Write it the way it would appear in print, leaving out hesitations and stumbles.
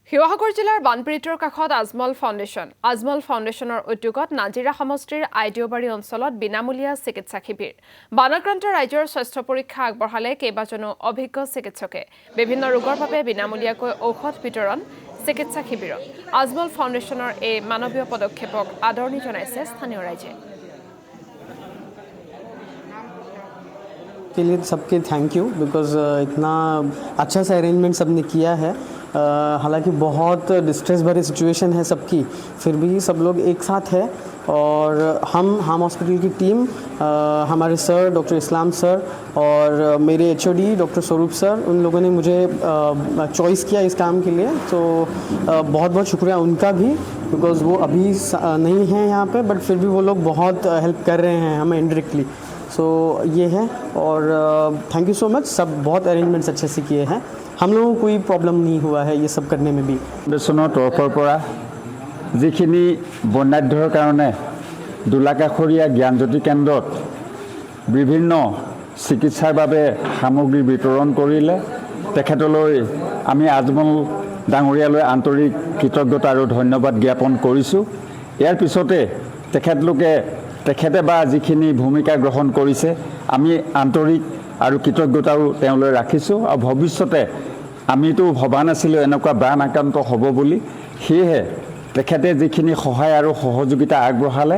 শিৱসাগৰ জিলাৰ বানপীড়িতৰ কাষত আজমল ফাউণ্ডেশ্যনৰ উদ্যোগত নাজিৰা সমষ্টিৰ আইডিঅবাৰী অঞ্চলত বিনামূলীয়া চিকিৎসা শিবিৰ বানাক্ৰান্ত ৰাইজৰ স্বাস্থ্য পৰীক্ষা আগবঢ়ালে কেইবাজনো অভিজ্ঞ চিকিৎসকে বিভিন্ন ৰোগৰ বাবে বিনামূলীয়াকৈ ঔষধ বিতৰণ চিকিৎসা শিবিৰত আজমল ফাউণ্ডেশ্যনৰ এই মানৱীয় পদক্ষেপক আদৰণি জনাইছে স্থানীয় ৰাইজে के लिए सबके थैंक यू बिकॉज़ इतना अच्छा सा अरेंजमेंट सबने किया है हालांकि बहुत डिस्ट्रेस भरी सिचुएशन है सबकी फिर भी सब लोग एक साथ है और हम हॉस्पिटल की टीम हमारे सर डॉक्टर इस्लाम सर और मेरे एचओडी डॉक्टर स्वरूप सर उन लोगों ने मुझे चॉइस किया इस काम के लिए तो बहुत बहुत शुक्रिया उनका भी बिकॉज़ वो अभी नहीं हैं यहाँ पे बट फिर भी वो लोग बहुत हेल्प कर रहे हैं हमें इनडायरेक्टली सो ये है और थैंक यू सो मच सब बहुत अरेंजमेंट्स अच्छे से किए हैं हम लोगों को कोई प्रॉब्लम नहीं हुआ है ये सब करने में भी फाउंडेशনৰ তৰফৰ পৰা যিখিনি বন্যাঢ্যৰ কাৰণে দুলাকাখৰীয়া জ্ঞানজ্যোতি কেন্দ্ৰত বিভিন্ন চিকিৎসাৰ বাবে সামগ্ৰী বিতৰণ কৰিলে তেখেতলৈ আমি আজমল ডাঙৰীয়ালৈ আন্তৰিক কৃতজ্ঞতা আৰু ধন্যবাদ জ্ঞাপন কৰিছোঁ ইয়াৰ পিছতে তেখেতে বা যিখিনি ভূমিকা গ্ৰহণ কৰিছে আমি আন্তৰিক আৰু কৃতজ্ঞতাও তেওঁলৈ ৰাখিছোঁ আৰু ভৱিষ্যতে আমিতো ভবা নাছিলোঁ এনেকুৱা বান আক্ৰান্ত হ'ব বুলি সেয়েহে তেখেতে যিখিনি সহায় আৰু সহযোগিতা আগবঢ়ালে